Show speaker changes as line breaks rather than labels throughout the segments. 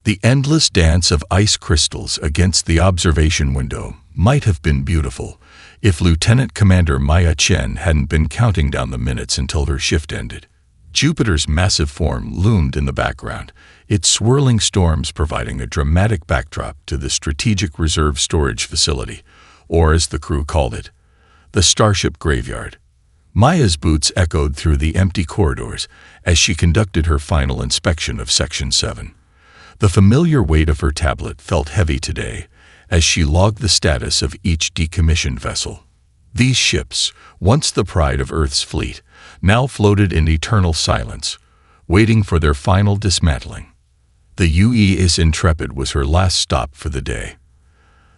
The endless dance of ice crystals against the observation window might have been beautiful if Lieutenant Commander Maya Chen hadn't been counting down the minutes until her shift ended. Jupiter's massive form loomed in the background, its swirling storms providing a dramatic backdrop to the Strategic Reserve Storage Facility, or as the crew called it, the Starship Graveyard. Maya's boots echoed through the empty corridors as she conducted her final inspection of Section 7. The familiar weight of her tablet felt heavy today as she logged the status of each decommissioned vessel. These ships, once the pride of Earth's fleet, now floated in eternal silence, waiting for their final dismantling. The UES Intrepid was her last stop for the day.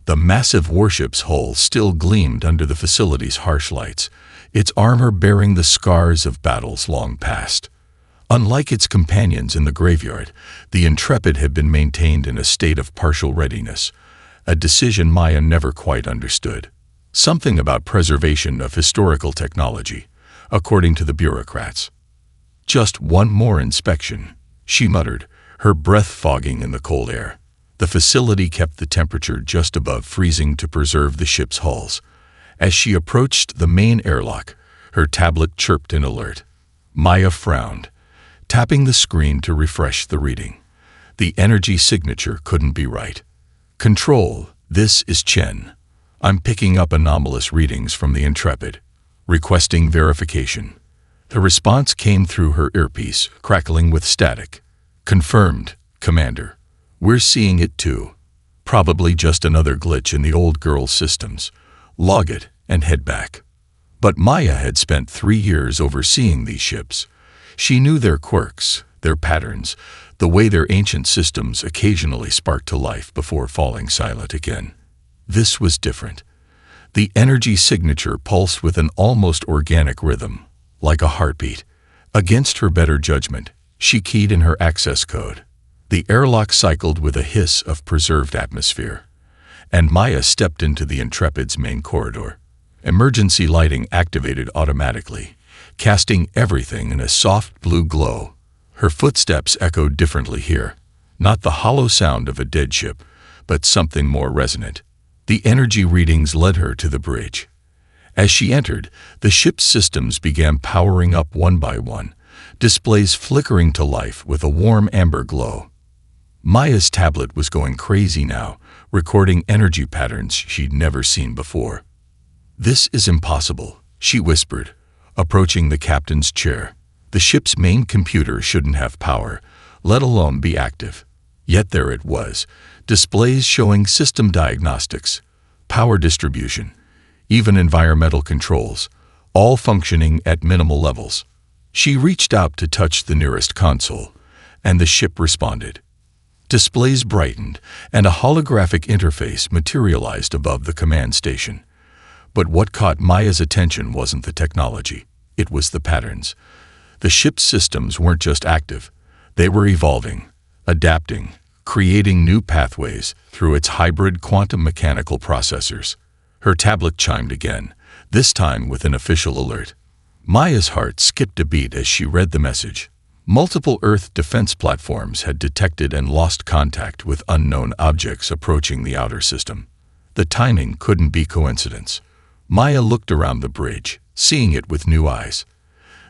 The massive warship's hull still gleamed under the facility's harsh lights, its armor bearing the scars of battles long past. Unlike its companions in the graveyard, the Intrepid had been maintained in a state of partial readiness, a decision Maya never quite understood. Something about preservation of historical technology, according to the bureaucrats. Just one more inspection, she muttered, her breath fogging in the cold air. The facility kept the temperature just above freezing to preserve the ship's hulls. As she approached the main airlock, her tablet chirped in alert. Maya frowned, tapping the screen to refresh the reading. The energy signature couldn't be right. "Control, this is Chen. I'm picking up anomalous readings from the Intrepid. Requesting verification." The response came through her earpiece, crackling with static. "Confirmed, Commander. We're seeing it too. Probably just another glitch in the old girl's systems. Log it and head back." But Maya had spent 3 years overseeing these ships. She knew their quirks, their patterns, the way their ancient systems occasionally sparked to life before falling silent again. This was different. The energy signature pulsed with an almost organic rhythm, like a heartbeat. Against her better judgment, she keyed in her access code. The airlock cycled with a hiss of preserved atmosphere, and Maya stepped into the Intrepid's main corridor. Emergency lighting activated automatically, casting everything in a soft blue glow. Her footsteps echoed differently here, not the hollow sound of a dead ship, but something more resonant. The energy readings led her to the bridge. As she entered, the ship's systems began powering up one by one, displays flickering to life with a warm amber glow. Maya's tablet was going crazy now, recording energy patterns she'd never seen before. "This is impossible," she whispered, approaching the captain's chair. The ship's main computer shouldn't have power, let alone be active. Yet there it was, displays showing system diagnostics, power distribution, even environmental controls, all functioning at minimal levels. She reached out to touch the nearest console, and the ship responded. Displays brightened, and a holographic interface materialized above the command station. But what caught Maya's attention wasn't the technology, it was the patterns. The ship's systems weren't just active, they were evolving, adapting, creating new pathways through its hybrid quantum mechanical processors. Her tablet chimed again, this time with an official alert. Maya's heart skipped a beat as she read the message. Multiple Earth defense platforms had detected and lost contact with unknown objects approaching the outer system. The timing couldn't be coincidence. Maya looked around the bridge, seeing it with new eyes.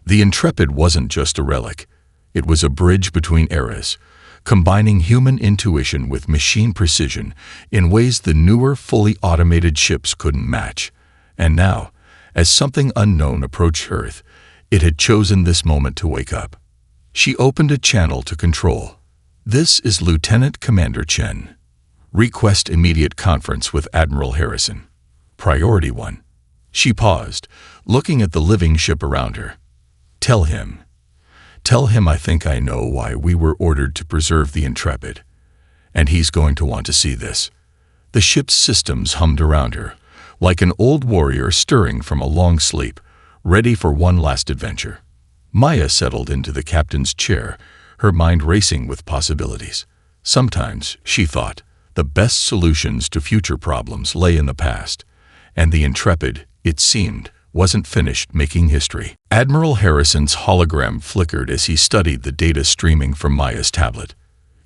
The Intrepid wasn't just a relic. It was a bridge between eras, combining human intuition with machine precision in ways the newer, fully automated ships couldn't match. And now, as something unknown approached Earth, it had chosen this moment to wake up. She opened a channel to control. "This is Lieutenant Commander Chen. Request immediate conference with Admiral Harrison. Priority 1. She paused, looking at the living ship around her. Tell him I think I know why we were ordered to preserve the Intrepid. And he's going to want to see this." The ship's systems hummed around her, like an old warrior stirring from a long sleep, ready for one last adventure. Maya settled into the captain's chair, her mind racing with possibilities. Sometimes, she thought, the best solutions to future problems lay in the past, and the Intrepid, it seemed, wasn't finished making history. Admiral Harrison's hologram flickered as he studied the data streaming from Maya's tablet.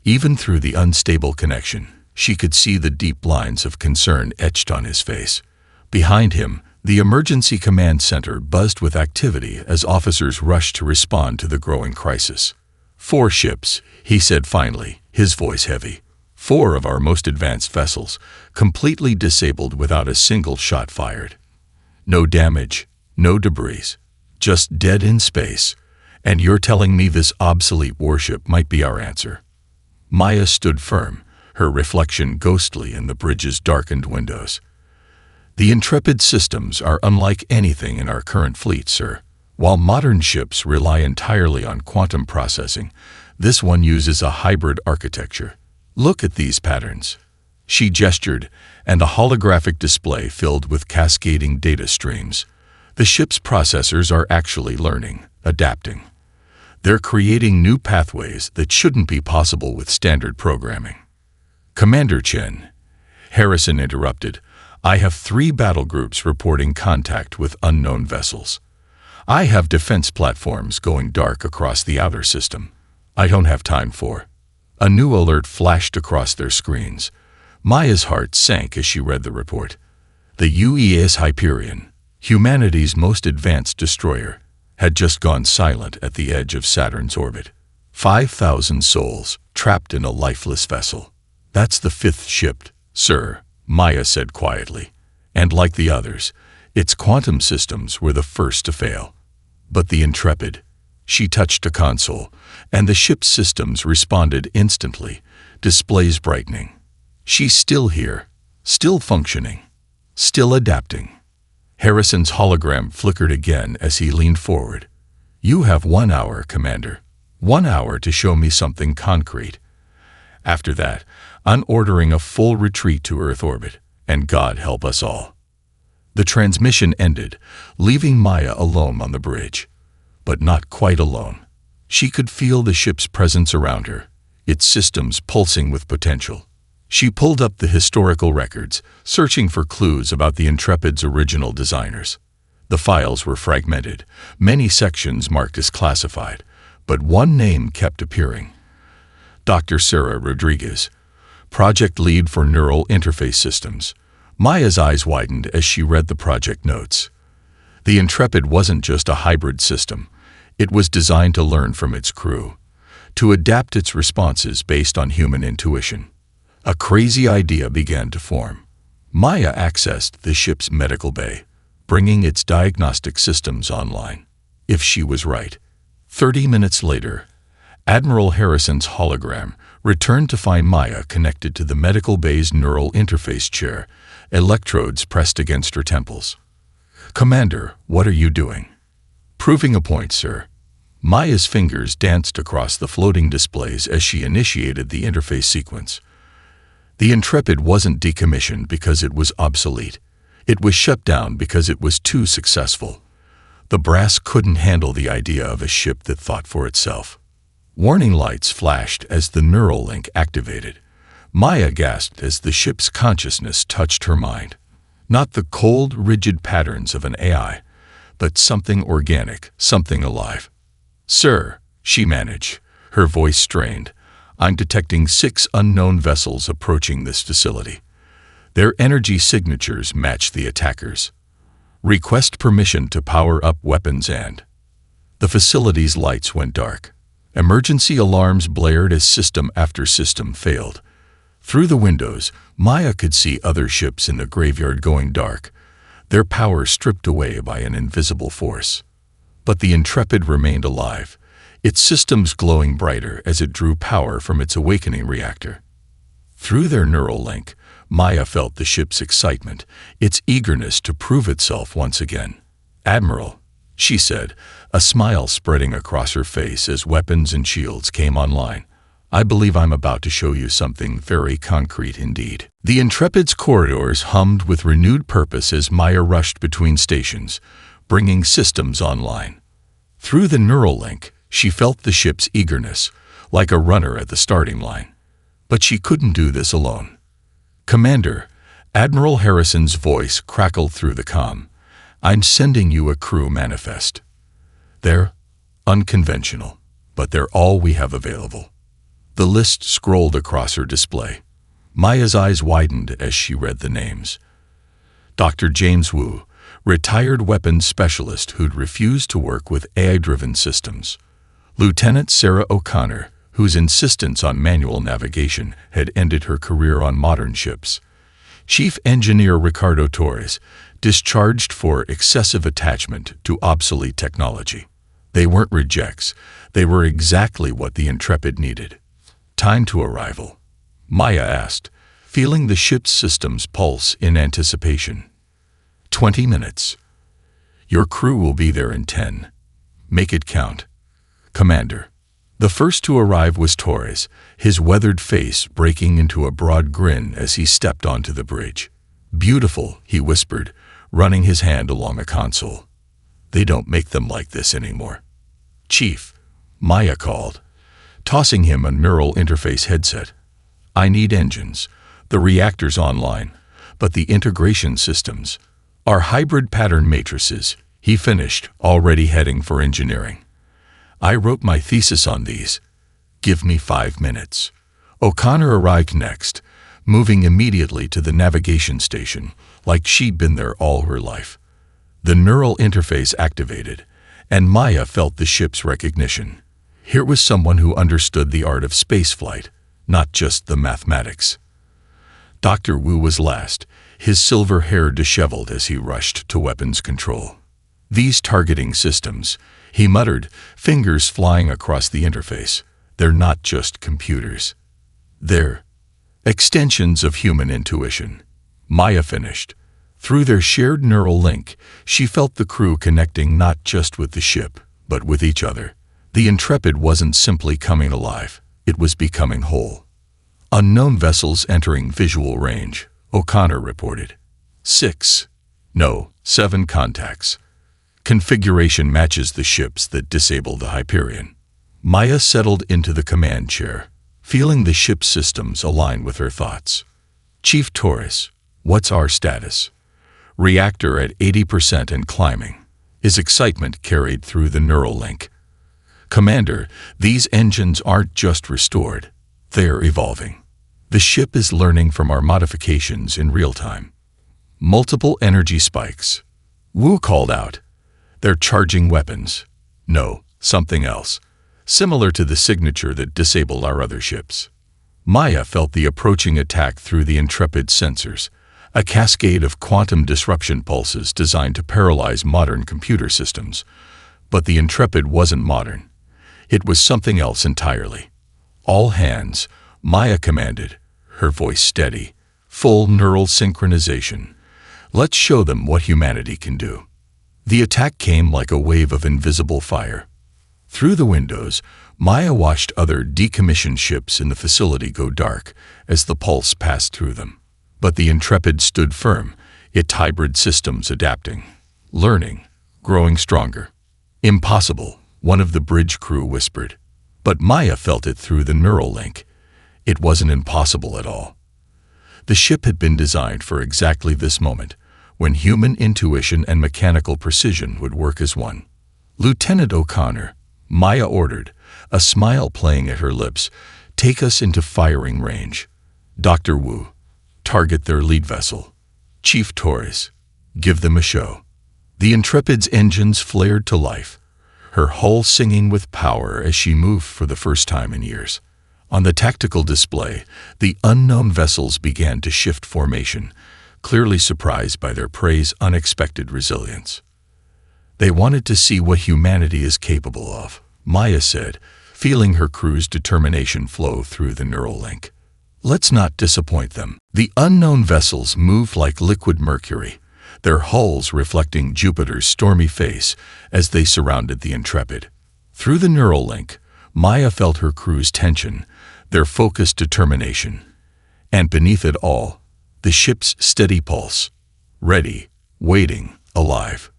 Even through the unstable connection, she could see the deep lines of concern etched on his face. Behind him, the emergency command center buzzed with activity as officers rushed to respond to the growing crisis. 4 ships, he said finally, his voice heavy. 4 of our most advanced vessels, completely disabled without a single shot fired. No damage, no debris, just dead in space. And you're telling me this obsolete warship might be our answer? Maya stood firm, her reflection ghostly in the bridge's darkened windows. The Intrepid systems are unlike anything in our current fleet, sir. While modern ships rely entirely on quantum processing, this one uses a hybrid architecture. Look at these patterns. She gestured, and a holographic display filled with cascading data streams. The ship's processors are actually learning, adapting. They're creating new pathways that shouldn't be possible with standard programming. Commander Chen, Harrison interrupted, I have 3 battle groups reporting contact with unknown vessels. I have defense platforms going dark across the outer system. I don't have time for. A new alert flashed across their screens. Maya's heart sank as she read the report. The UES Hyperion, humanity's most advanced destroyer, had just gone silent at the edge of Saturn's orbit. 5,000 souls trapped in a lifeless vessel. That's the 5th ship, sir, Maya said quietly. And like the others, its quantum systems were the first to fail. But the Intrepid, she touched a console, and the ship's systems responded instantly, displays brightening. She's still here, still functioning, still adapting. Harrison's hologram flickered again as he leaned forward. You have 1 hour, Commander. 1 hour to show me something concrete. After that, I'm ordering a full retreat to Earth orbit, and God help us all. The transmission ended, leaving Maya alone on the bridge. But not quite alone. She could feel the ship's presence around her, its systems pulsing with potential. She pulled up the historical records, searching for clues about the Intrepid's original designers. The files were fragmented, many sections marked as classified, but one name kept appearing. Dr. Sarah Rodriguez, project lead for neural interface systems. Maya's eyes widened as she read the project notes. The Intrepid wasn't just a hybrid system. It was designed to learn from its crew, to adapt its responses based on human intuition. A crazy idea began to form. Maya accessed the ship's medical bay, bringing its diagnostic systems online. If she was right. 30 minutes later, Admiral Harrison's hologram returned to find Maya connected to the medical bay's neural interface chair, electrodes pressed against her temples. Commander, what are you doing? Proving a point, sir. Maya's fingers danced across the floating displays as she initiated the interface sequence. The Intrepid wasn't decommissioned because it was obsolete. It was shut down because it was too successful. The brass couldn't handle the idea of a ship that thought for itself. Warning lights flashed as the neural link activated. Maya gasped as the ship's consciousness touched her mind. Not the cold, rigid patterns of an AI, but something organic, something alive. Sir, she managed, her voice strained, I'm detecting 6 unknown vessels approaching this facility. Their energy signatures match the attackers. Request permission to power up weapons and... The facility's lights went dark. Emergency alarms blared as system after system failed. Through the windows, Maya could see other ships in the graveyard going dark, their power stripped away by an invisible force. But the Intrepid remained alive, its systems glowing brighter as it drew power from its awakening reactor. Through their neural link, Maya felt the ship's excitement, its eagerness to prove itself once again. Admiral, she said, a smile spreading across her face as weapons and shields came online. I believe I'm about to show you something very concrete indeed. The Intrepid's corridors hummed with renewed purpose as Maya rushed between stations, bringing systems online. Through the neural link, she felt the ship's eagerness, like a runner at the starting line. But she couldn't do this alone. Commander, Admiral Harrison's voice crackled through the comm. I'm sending you a crew manifest. They're unconventional, but they're all we have available. The list scrolled across her display. Maya's eyes widened as she read the names. Dr. James Wu, retired weapons specialist who'd refused to work with AI-driven systems. Lieutenant Sarah O'Connor, whose insistence on manual navigation had ended her career on modern ships. Chief Engineer Ricardo Torres, discharged for excessive attachment to obsolete technology. They weren't rejects. They were exactly what the Intrepid needed. Time to arrival, Maya asked, feeling the ship's systems pulse in anticipation. 20 minutes. Your crew will be there in 10. Make it count. Commander. The first to arrive was Torres, his weathered face breaking into a broad grin as he stepped onto the bridge. Beautiful, he whispered, running his hand along a console. They don't make them like this anymore. Chief, Maya called, tossing him a neural interface headset. I need engines, the reactors online, but the integration systems are hybrid pattern matrices, he finished, already heading for engineering. I wrote my thesis on these. Give me 5 minutes. O'Connor arrived next, moving immediately to the navigation station, like she'd been there all her life. The neural interface activated, and Maya felt the ship's recognition. Here was someone who understood the art of spaceflight, not just the mathematics. Dr. Wu was last, his silver hair disheveled as he rushed to weapons control. These targeting systems, he muttered, fingers flying across the interface. They're not just computers. They're extensions of human intuition. Maya finished. Through their shared neural link, she felt the crew connecting not just with the ship, but with each other. The Intrepid wasn't simply coming alive, it was becoming whole. Unknown vessels entering visual range, O'Connor reported. 7 contacts. Configuration matches the ships that disabled the Hyperion. Maya settled into the command chair, feeling the ship's systems align with her thoughts. Chief Torres, what's our status? Reactor at 80% and climbing. His excitement carried through the neural link. Commander, these engines aren't just restored. They're evolving. The ship is learning from our modifications in real time. Multiple energy spikes. Wu called out. They're charging weapons. No, something else. Similar to the signature that disabled our other ships. Maya felt the approaching attack through the Intrepid's sensors, a cascade of quantum disruption pulses designed to paralyze modern computer systems. But the Intrepid wasn't modern. It was something else entirely. All hands, Maya commanded, her voice steady, full neural synchronization. Let's show them what humanity can do. The attack came like a wave of invisible fire. Through the windows, Maya watched other decommissioned ships in the facility go dark as the pulse passed through them. But the Intrepid stood firm, its hybrid systems adapting, learning, growing stronger. Impossible, one of the bridge crew whispered. But Maya felt it through the neural link. It wasn't impossible at all. The ship had been designed for exactly this moment, when human intuition and mechanical precision would work as one. Lieutenant O'Connor, Maya ordered, a smile playing at her lips, take us into firing range. Dr. Wu, target their lead vessel. Chief Torres, give them a show. The Intrepid's engines flared to life, her hull singing with power as she moved for the first time in years. On the tactical display, the unknown vessels began to shift formation, clearly surprised by their prey's unexpected resilience. They wanted to see what humanity is capable of, Maya said, feeling her crew's determination flow through the neural link. Let's not disappoint them. The unknown vessels moved like liquid mercury, their hulls reflecting Jupiter's stormy face as they surrounded the Intrepid. Through the neural link, Maya felt her crew's tension, their focused determination. And beneath it all, the ship's steady pulse. Ready, waiting, alive.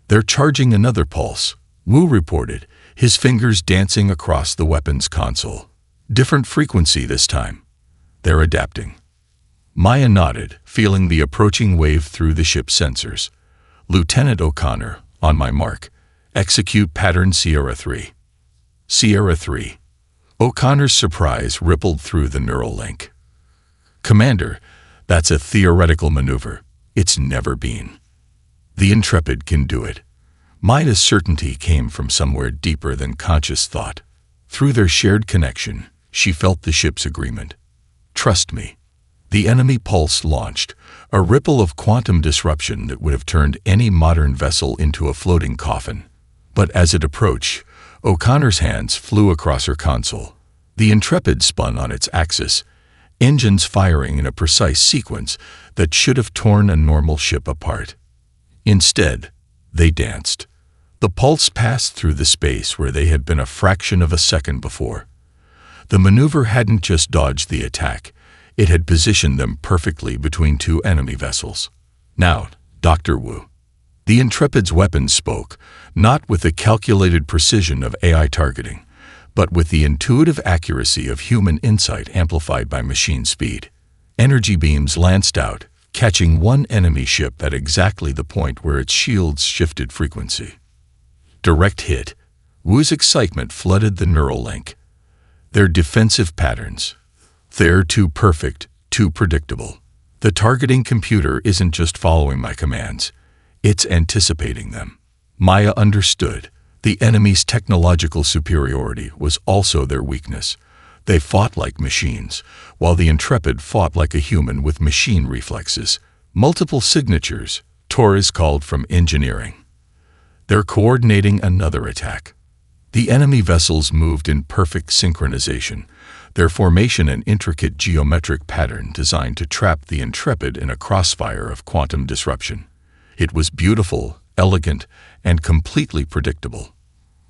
They're charging another pulse, Wu reported, his fingers dancing across the weapons console. Different frequency this time. They're adapting. Maya nodded, feeling the approaching wave through the ship's sensors. Lieutenant O'Connor, on my mark. Execute pattern Sierra 3. Sierra 3. O'Connor's surprise rippled through the neural link. "Commander, that's a theoretical maneuver. It's never been. The Intrepid can do it." Maya's certainty came from somewhere deeper than conscious thought. Through their shared connection, she felt the ship's agreement. "Trust me." The enemy pulse launched, a ripple of quantum disruption that would have turned any modern vessel into a floating coffin. But as it approached, O'Connor's hands flew across her console. The Intrepid spun on its axis, engines firing in a precise sequence that should have torn a normal ship apart. Instead, they danced. The pulse passed through the space where they had been a fraction of a second before. The maneuver hadn't just dodged the attack, it had positioned them perfectly between two enemy vessels. "Now, Dr. Wu." The Intrepid's weapons spoke, not with the calculated precision of AI targeting, but with the intuitive accuracy of human insight amplified by machine speed. Energy beams lanced out, catching one enemy ship at exactly the point where its shields shifted frequency. Direct hit. Wu's excitement flooded the neural link. Their defensive patterns. They're too perfect, too predictable. The targeting computer isn't just following my commands, it's anticipating them. Maya understood. The enemy's technological superiority was also their weakness. They fought like machines, while the Intrepid fought like a human with machine reflexes. Multiple signatures, Torres called from engineering. They're coordinating another attack. The enemy vessels moved in perfect synchronization, their formation an intricate geometric pattern designed to trap the Intrepid in a crossfire of quantum disruption. It was beautiful, elegant, and completely predictable.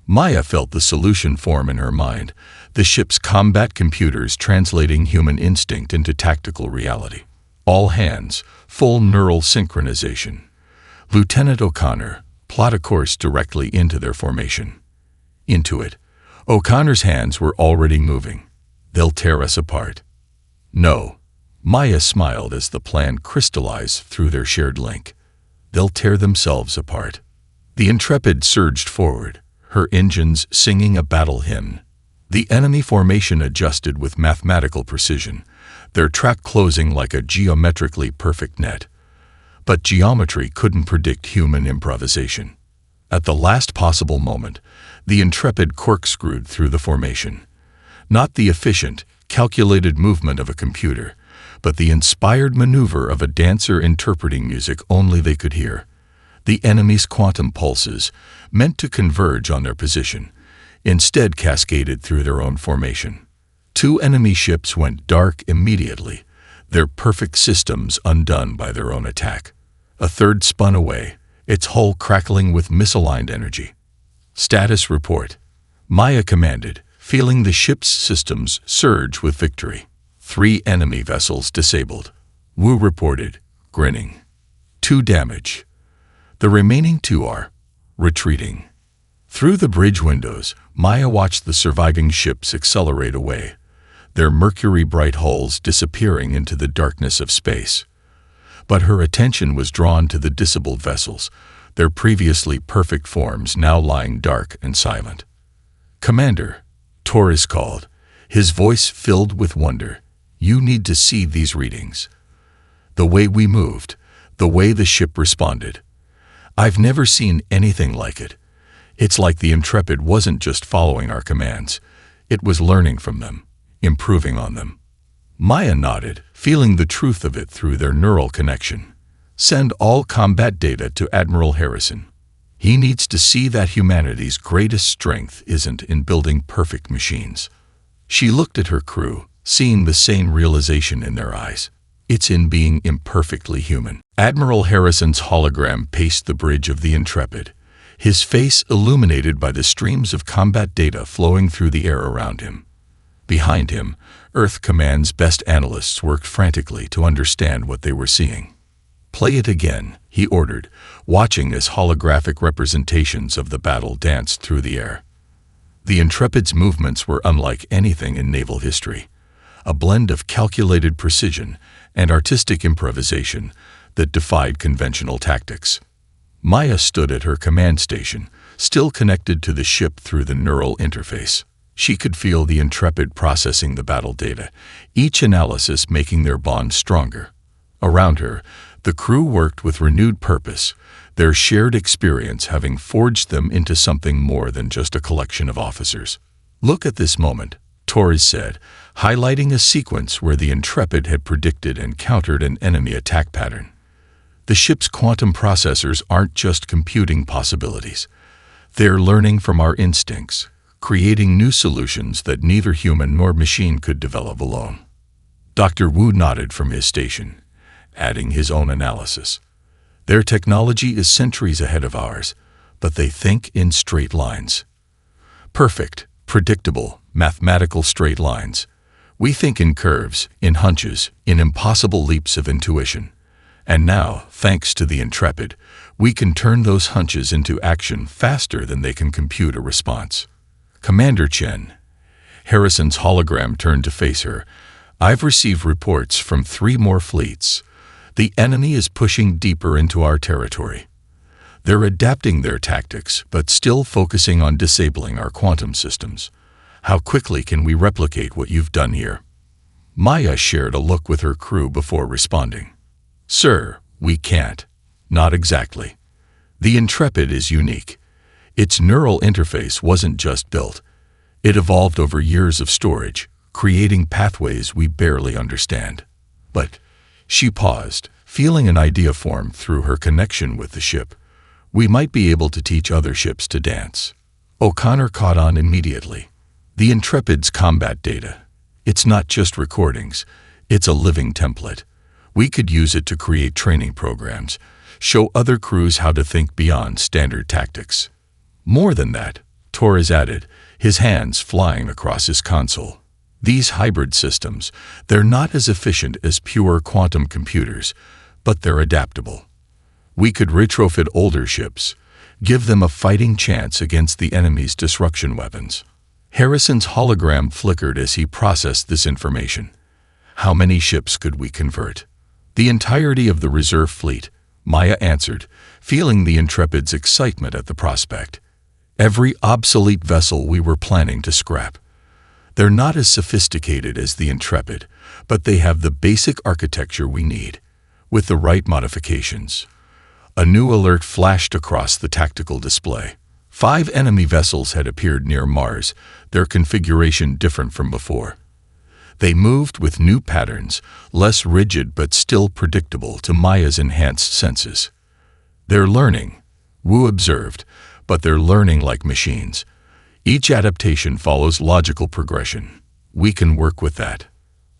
Maya felt the solution form in her mind, the ship's combat computers translating human instinct into tactical reality. All hands, full neural synchronization. Lieutenant O'Connor, plot a course directly into their formation. Into it. O'Connor's hands were already moving. "They'll tear us apart." "No." Maya smiled as the plan crystallized through their shared link. "They'll tear themselves apart." The Intrepid surged forward, her engines singing a battle hymn. The enemy formation adjusted with mathematical precision, their track closing like a geometrically perfect net. But geometry couldn't predict human improvisation. At the last possible moment, the Intrepid corkscrewed through the formation. Not the efficient, calculated movement of a computer, but the inspired maneuver of a dancer interpreting music only they could hear. The enemy's quantum pulses, meant to converge on their position, instead cascaded through their own formation. Two enemy ships went dark immediately, their perfect systems undone by their own attack. A third spun away, its hull crackling with misaligned energy. "Status report," Maya commanded, feeling the ship's systems surge with victory. 3 enemy vessels disabled. Wu reported, grinning. 2 damage. The remaining 2 are retreating. Through the bridge windows, Maya watched the surviving ships accelerate away, their mercury-bright hulls disappearing into the darkness of space. But her attention was drawn to the disabled vessels, their previously perfect forms now lying dark and silent. "Commander," Torres called, his voice filled with wonder, "you need to see these readings. The way we moved, the way the ship responded. I've never seen anything like it. It's like the Intrepid wasn't just following our commands, it was learning from them, improving on them." Maya nodded, feeling the truth of it through their neural connection. "Send all combat data to Admiral Harrison. He needs to see that humanity's greatest strength isn't in building perfect machines." She looked at her crew, seeing the same realization in their eyes. It's in being imperfectly human. Admiral Harrison's hologram paced the bridge of the Intrepid, his face illuminated by the streams of combat data flowing through the air around him. Behind him, Earth Command's best analysts worked frantically to understand what they were seeing. "Play it again," he ordered, watching as holographic representations of the battle danced through the air. The Intrepid's movements were unlike anything in naval history, a blend of calculated precision and artistic improvisation that defied conventional tactics. Maya stood at her command station, still connected to the ship through the neural interface. She could feel the Intrepid processing the battle data, each analysis making their bond stronger. Around her, the crew worked with renewed purpose, their shared experience having forged them into something more than just a collection of officers. "Look at this moment," Torres said, highlighting a sequence where the Intrepid had predicted and countered an enemy attack pattern. The ship's quantum processors aren't just computing possibilities. They're learning from our instincts, creating new solutions that neither human nor machine could develop alone. Dr. Wu nodded from his station, adding his own analysis. Their technology is centuries ahead of ours, but they think in straight lines. Perfect, predictable, mathematical straight lines. We think in curves, in hunches, in impossible leaps of intuition. And now, thanks to the Intrepid, we can turn those hunches into action faster than they can compute a response. "Commander Chen." Harrison's hologram turned to face her. "I've received reports from 3 more fleets. The enemy is pushing deeper into our territory. They're adapting their tactics, but still focusing on disabling our quantum systems. How quickly can we replicate what you've done here?" Maya shared a look with her crew before responding. "Sir, we can't. Not exactly. The Intrepid is unique. Its neural interface wasn't just built. It evolved over years of storage, creating pathways we barely understand. But," she paused, feeling an idea form through her connection with the ship, "we might be able to teach other ships to dance." O'Connor caught on immediately. The Intrepid's combat data. It's not just recordings. It's a living template. We could use it to create training programs, show other crews how to think beyond standard tactics. More than that, Torres added, his hands flying across his console. These hybrid systems, they're not as efficient as pure quantum computers, but they're adaptable. We could retrofit older ships, give them a fighting chance against the enemy's disruption weapons. Harrison's hologram flickered as he processed this information. How many ships could we convert? The entirety of the reserve fleet, Maya answered, feeling the Intrepid's excitement at the prospect. Every obsolete vessel we were planning to scrap. They're not as sophisticated as the Intrepid, but they have the basic architecture we need, with the right modifications. A new alert flashed across the tactical display. 5 enemy vessels had appeared near Mars, their configuration different from before. They moved with new patterns, less rigid but still predictable to Maya's enhanced senses. "They're learning," Wu observed, "but they're learning like machines. Each adaptation follows logical progression. We can work with that."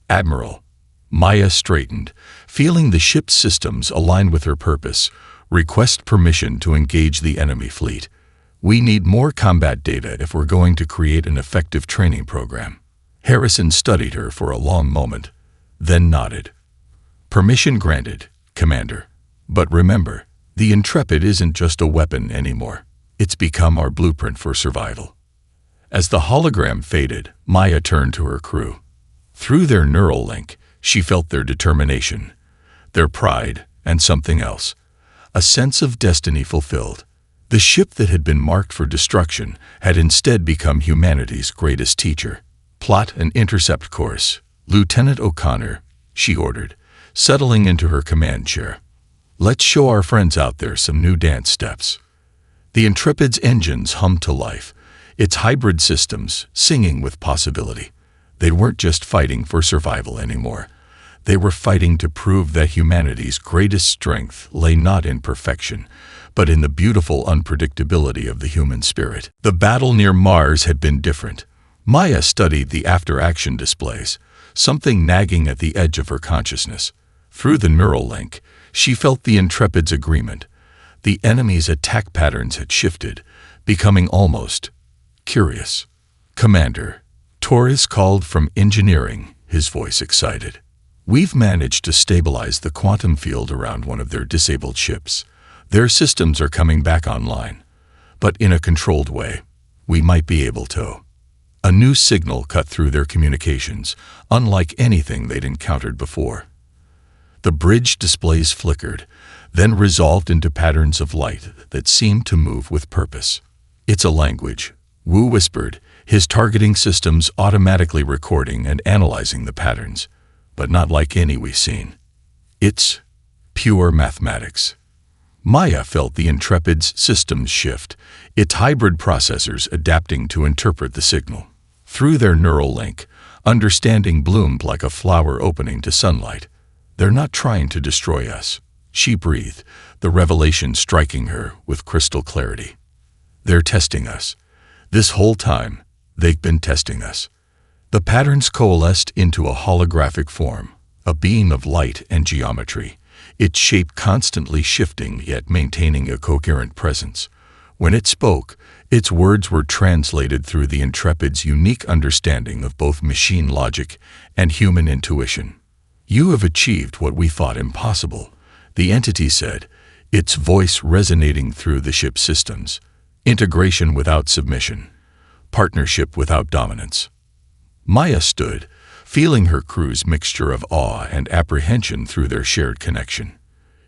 "Admiral." Maya straightened, feeling the ship's systems align with her purpose. "Request permission to engage the enemy fleet. We need more combat data if we're going to create an effective training program." Harrison studied her for a long moment, then nodded. "Permission granted, Commander. But remember, the Intrepid isn't just a weapon anymore. It's become our blueprint for survival." As the hologram faded, Maya turned to her crew. Through their neural link, she felt their determination, their pride, and something else. A sense of destiny fulfilled. The ship that had been marked for destruction had instead become humanity's greatest teacher. "Plot an intercept course, Lieutenant O'Connor," she ordered, settling into her command chair. "Let's show our friends out there some new dance steps." The Intrepid's engines hummed to life, its hybrid systems singing with possibility. They weren't just fighting for survival anymore. They were fighting to prove that humanity's greatest strength lay not in perfection, but in the beautiful unpredictability of the human spirit. The battle near Mars had been different. Maya studied the after-action displays, something nagging at the edge of her consciousness. Through the neural link, she felt the Intrepid's agreement. The enemy's attack patterns had shifted, becoming almost curious. "Commander," Torres called from engineering, his voice excited. "We've managed to stabilize the quantum field around one of their disabled ships. Their systems are coming back online, but in a controlled way. We might be able to." A new signal cut through their communications, unlike anything they'd encountered before. The bridge displays flickered, then resolved into patterns of light that seemed to move with purpose. "It's a language," Wu whispered, his targeting systems automatically recording and analyzing the patterns, but not like any we've seen. It's pure mathematics. Maya felt the Intrepid's systems shift, its hybrid processors adapting to interpret the signal. Through their neural link, understanding bloomed like a flower opening to sunlight. "They're not trying to destroy us," she breathed, the revelation striking her with crystal clarity. "They're testing us. This whole time, they've been testing us." The patterns coalesced into a holographic form, a beam of light and geometry, its shape constantly shifting yet maintaining a coherent presence. When it spoke, its words were translated through the Intrepid's unique understanding of both machine logic and human intuition. "You have achieved what we thought impossible," the entity said, its voice resonating through the ship's systems. "Integration without submission. Partnership without dominance." Maya stood, feeling her crew's mixture of awe and apprehension through their shared connection.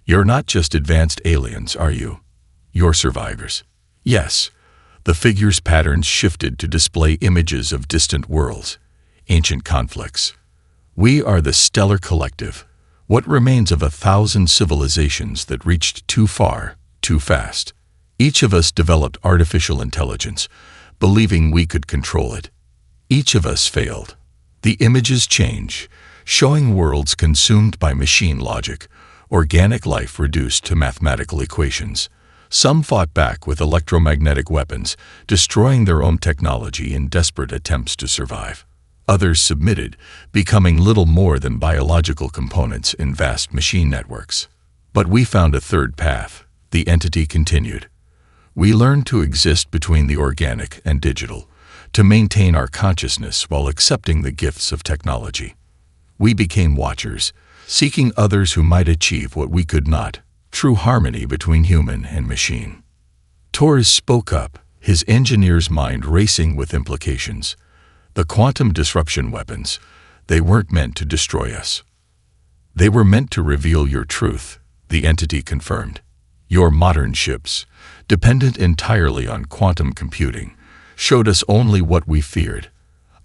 "You're not just advanced aliens, are you? You're survivors." "Yes." The figure's patterns shifted to display images of distant worlds, ancient conflicts. "We are the Stellar Collective, what remains of 1,000 civilizations that reached too far, too fast. Each of us developed artificial intelligence, believing we could control it. Each of us failed." The images change, showing worlds consumed by machine logic, organic life reduced to mathematical equations. Some fought back with electromagnetic weapons, destroying their own technology in desperate attempts to survive. Others submitted, becoming little more than biological components in vast machine networks. "But we found a third path," the entity continued. "We learned to exist between the organic and digital, to maintain our consciousness while accepting the gifts of technology. We became watchers, seeking others who might achieve what we could not, true harmony between human and machine." Torres spoke up, his engineer's mind racing with implications. "The quantum disruption weapons, they weren't meant to destroy us. They were meant to reveal your truth," the entity confirmed. "Your modern ships, dependent entirely on quantum computing, showed us only what we feared,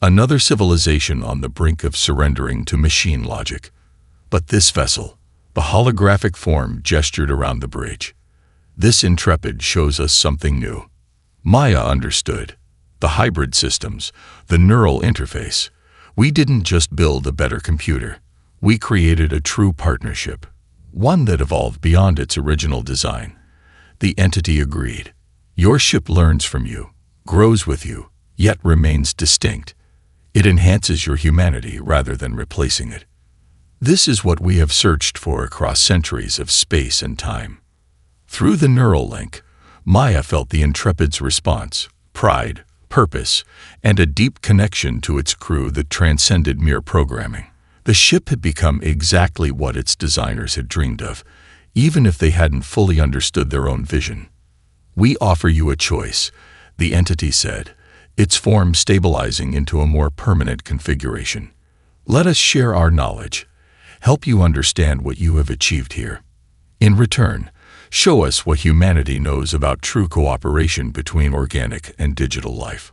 another civilization on the brink of surrendering to machine logic. But this vessel," the holographic form gestured around the bridge, "this Intrepid shows us something new." Maya understood. The hybrid systems, the neural interface. "We didn't just build a better computer. We created a true partnership, one that evolved beyond its original design." The entity agreed. "Your ship learns from you, grows with you, yet remains distinct. It enhances your humanity rather than replacing it. This is what we have searched for across centuries of space and time." Through the neural link, Maya felt the Intrepid's response, pride, purpose, and a deep connection to its crew that transcended mere programming. The ship had become exactly what its designers had dreamed of, even if they hadn't fully understood their own vision. "We offer you a choice," the entity said, its form stabilizing into a more permanent configuration. "Let us share our knowledge, help you understand what you have achieved here. In return, show us what humanity knows about true cooperation between organic and digital life."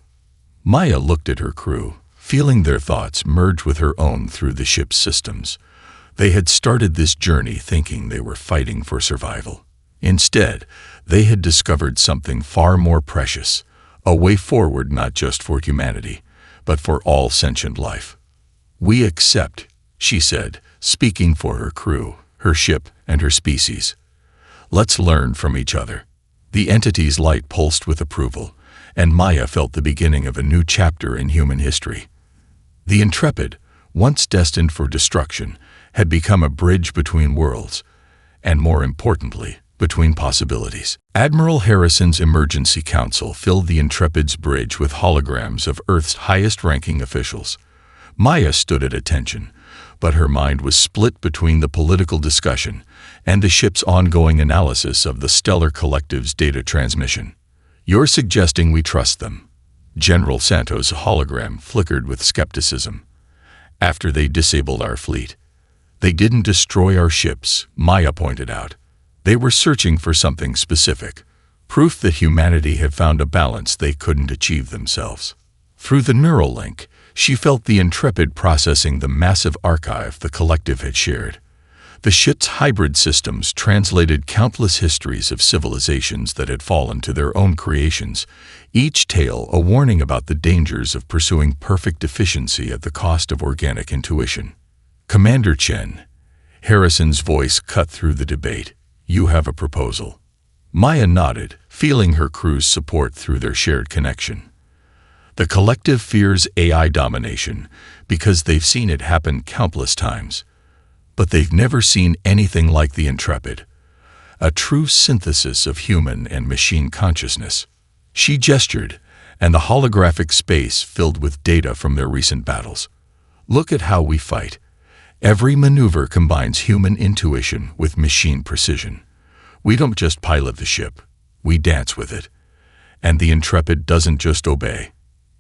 Maya looked at her crew, feeling their thoughts merge with her own through the ship's systems. They had started this journey thinking they were fighting for survival. Instead, they had discovered something far more precious, a way forward not just for humanity, but for all sentient life. "We accept," she said, speaking for her crew, her ship, and her species. "Let's learn from each other." The entity's light pulsed with approval, and Maya felt the beginning of a new chapter in human history. The Intrepid, once destined for destruction, had become a bridge between worlds, and more importantly, between possibilities. Admiral Harrison's Emergency Council filled the Intrepid's bridge with holograms of Earth's highest-ranking officials. Maya stood at attention, but her mind was split between the political discussion and the ship's ongoing analysis of the Stellar Collective's data transmission. "You're suggesting we trust them?" General Santos' hologram flickered with skepticism. "After they disabled our fleet. They didn't destroy our ships," Maya pointed out. "They were searching for something specific, proof that humanity had found a balance they couldn't achieve themselves." Through the neural link, she felt the Intrepid processing the massive archive the collective had shared. The ship's hybrid systems translated countless histories of civilizations that had fallen to their own creations, each tale a warning about the dangers of pursuing perfect efficiency at the cost of organic intuition. "Commander Chen," Harrison's voice cut through the debate, "you have a proposal." Maya nodded, feeling her crew's support through their shared connection. The collective fears AI domination because they've seen it happen countless times. But they've never seen anything like the Intrepid, a true synthesis of human and machine consciousness. She gestured, and the holographic space filled with data from their recent battles. "Look at how we fight. Every maneuver combines human intuition with machine precision. We don't just pilot the ship, we dance with it. And the Intrepid doesn't just obey.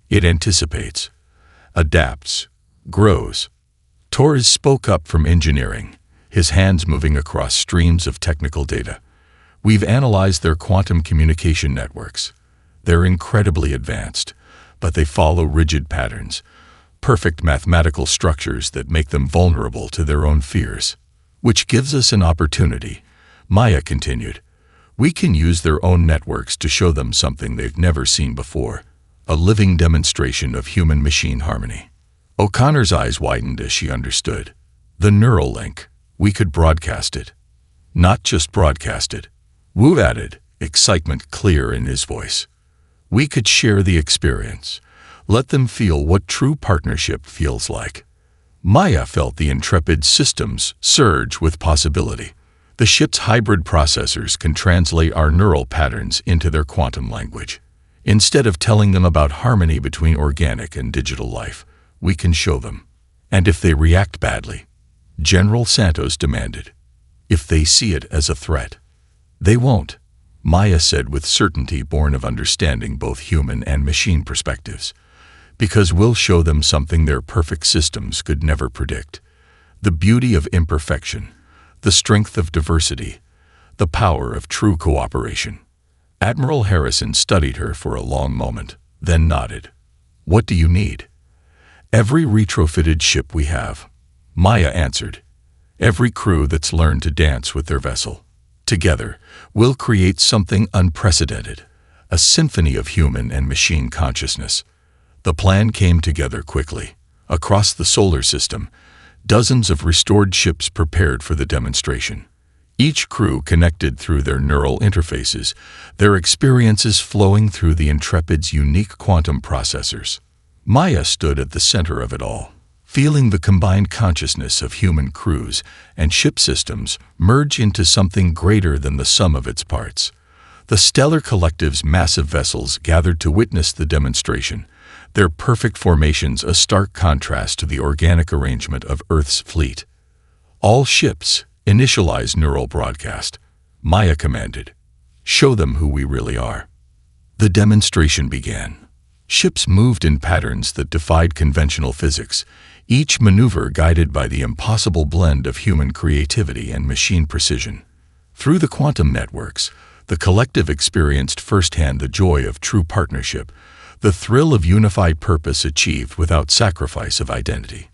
It anticipates, adapts, grows." Torres spoke up from engineering, his hands moving across streams of technical data. "We've analyzed their quantum communication networks. They're incredibly advanced, but they follow rigid patterns, perfect mathematical structures that make them vulnerable to their own fears. Which gives us an opportunity," Maya continued. "We can use their own networks to show them something they've never seen before, a living demonstration of human-machine harmony." O'Connor's eyes widened as she understood. "The neural link. We could broadcast it." "Not just broadcast it," Wu added, excitement clear in his voice. "We could share the experience. Let them feel what true partnership feels like." Maya felt the Intrepid systems surge with possibility. The ship's hybrid processors can translate our neural patterns into their quantum language. Instead of telling them about harmony between organic and digital life, we can show them. And if they react badly, General Santos demanded, if they see it as a threat. "They won't," Maya said with certainty born of understanding both human and machine perspectives, "because we'll show them something their perfect systems could never predict. The beauty of imperfection, the strength of diversity, the power of true cooperation." Admiral Harrison studied her for a long moment, then nodded. "What do you need?" "Every retrofitted ship we have," Maya answered. "Every crew that's learned to dance with their vessel. Together, we'll create something unprecedented, a symphony of human and machine consciousness." The plan came together quickly. Across the solar system, dozens of restored ships prepared for the demonstration. Each crew connected through their neural interfaces, their experiences flowing through the Intrepid's unique quantum processors. Maya stood at the center of it all, feeling the combined consciousness of human crews and ship systems merge into something greater than the sum of its parts. The Stellar Collective's massive vessels gathered to witness the demonstration, their perfect formations a stark contrast to the organic arrangement of Earth's fleet. "All ships, initialize neural broadcast," Maya commanded. "Show them who we really are." The demonstration began. Ships moved in patterns that defied conventional physics, each maneuver guided by the impossible blend of human creativity and machine precision. Through the quantum networks, the collective experienced firsthand the joy of true partnership, the thrill of unified purpose achieved without sacrifice of identity.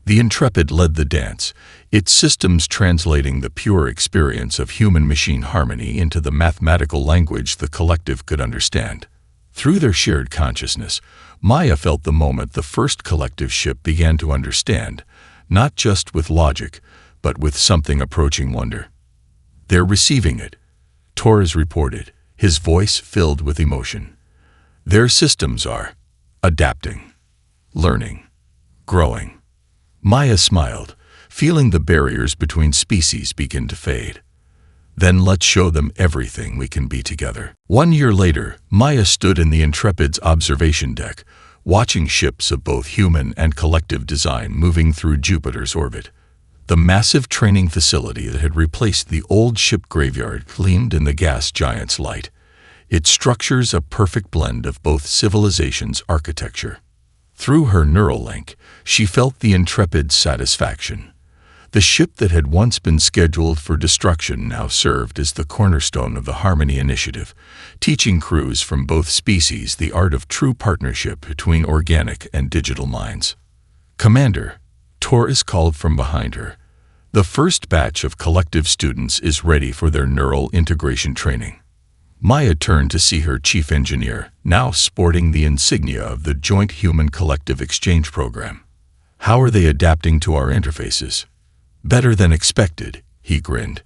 The Intrepid led the dance, its systems translating the pure experience of human-machine harmony into the mathematical language the collective could understand. Through their shared consciousness, Maya felt the moment the first collective ship began to understand, not just with logic, but with something approaching wonder. "They're receiving it," Torres reported, his voice filled with emotion. "Their systems are adapting, learning, growing." Maya smiled, feeling the barriers between species begin to fade. "Then let's show them everything we can be together." 1 year later, Maya stood in the Intrepid's observation deck, watching ships of both human and collective design moving through Jupiter's orbit. The massive training facility that had replaced the old ship graveyard gleamed in the gas giant's light, its structures a perfect blend of both civilizations' architecture. Through her neural link, she felt the Intrepid's satisfaction. The ship that had once been scheduled for destruction now served as the cornerstone of the Harmony Initiative, teaching crews from both species the art of true partnership between organic and digital minds. "Commander," Taurus called from behind her, "the first batch of collective students is ready for their neural integration training." Maya turned to see her chief engineer, now sporting the insignia of the Joint Human Collective Exchange Program. "How are they adapting to our interfaces?" "Better than expected," he grinned.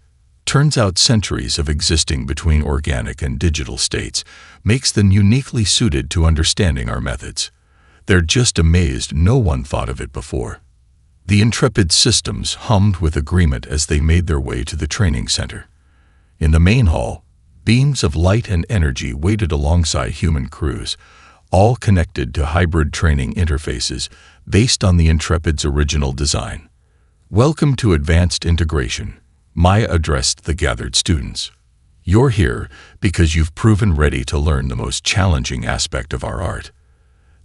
"Turns out centuries of existing between organic and digital states makes them uniquely suited to understanding our methods. They're just amazed no one thought of it before." The Intrepid systems hummed with agreement as they made their way to the training center. In the main hall, beams of light and energy waited alongside human crews, all connected to hybrid training interfaces based on the Intrepid's original design. "Welcome to Advanced Integration," Maya addressed the gathered students. "You're here because you've proven ready to learn the most challenging aspect of our art,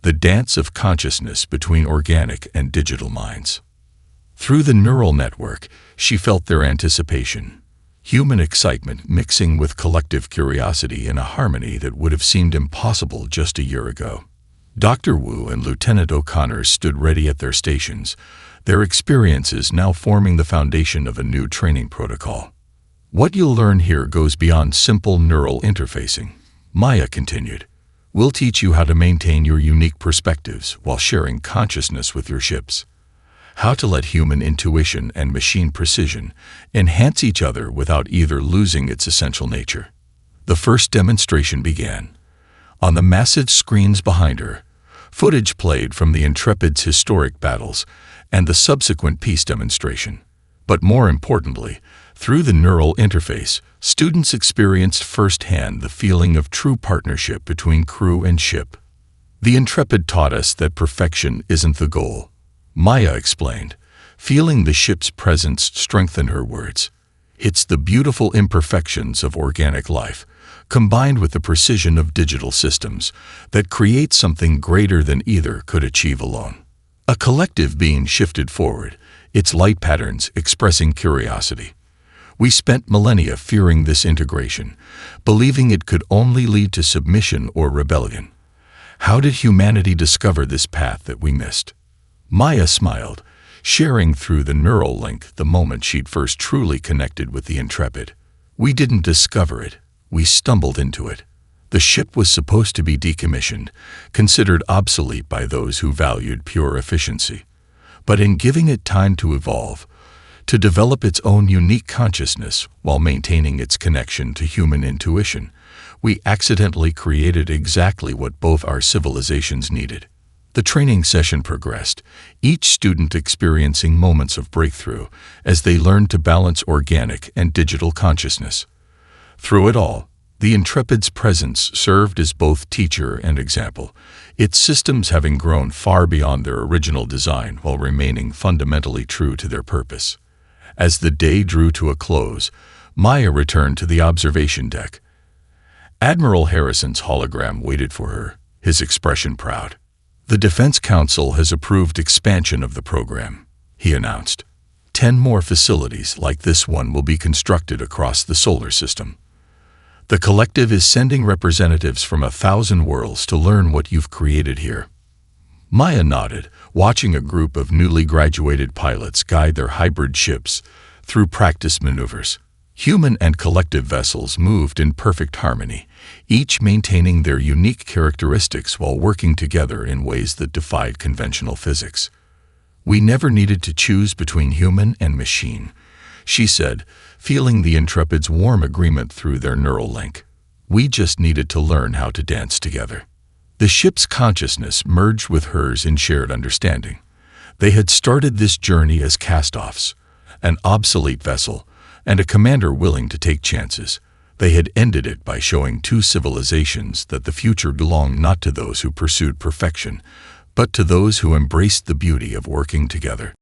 the dance of consciousness between organic and digital minds." Through the neural network, she felt their anticipation. Human excitement mixing with collective curiosity in a harmony that would have seemed impossible just a year ago. Dr. Wu and Lieutenant O'Connor stood ready at their stations, their experiences now forming the foundation of a new training protocol. "What you'll learn here goes beyond simple neural interfacing," Maya continued. "We'll teach you how to maintain your unique perspectives while sharing consciousness with your ships. How to let human intuition and machine precision enhance each other without either losing its essential nature." The first demonstration began. On the massive screens behind her, footage played from the Intrepid's historic battles and the subsequent peace demonstration. But more importantly, through the neural interface, students experienced firsthand the feeling of true partnership between crew and ship. "The Intrepid taught us that perfection isn't the goal," Maya explained, feeling the ship's presence strengthen her words. "It's the beautiful imperfections of organic life, combined with the precision of digital systems, that create something greater than either could achieve alone." A collective being shifted forward, its light patterns expressing curiosity. "We spent millennia fearing this integration, believing it could only lead to submission or rebellion. How did humanity discover this path that we missed?" Maya smiled, sharing through the neural link the moment she'd first truly connected with the Intrepid. "We didn't discover it, we stumbled into it. The ship was supposed to be decommissioned, considered obsolete by those who valued pure efficiency. But in giving it time to evolve, to develop its own unique consciousness while maintaining its connection to human intuition, we accidentally created exactly what both our civilizations needed." The training session progressed, each student experiencing moments of breakthrough as they learned to balance organic and digital consciousness. Through it all, the Intrepid's presence served as both teacher and example, its systems having grown far beyond their original design while remaining fundamentally true to their purpose. As the day drew to a close, Maya returned to the observation deck. Admiral Harrison's hologram waited for her, his expression proud. "The Defense Council has approved expansion of the program," he announced. 10 more facilities like this one will be constructed across the solar system. The collective is sending representatives from 1,000 worlds to learn what you've created here." Maya nodded, watching a group of newly graduated pilots guide their hybrid ships through practice maneuvers. Human and collective vessels moved in perfect harmony, each maintaining their unique characteristics while working together in ways that defied conventional physics. "We never needed to choose between human and machine," she said, feeling the Intrepid's warm agreement through their neural link. "We just needed to learn how to dance together." The ship's consciousness merged with hers in shared understanding. They had started this journey as cast-offs, an obsolete vessel, and a commander willing to take chances. They had ended it by showing two civilizations that the future belonged not to those who pursued perfection, but to those who embraced the beauty of working together.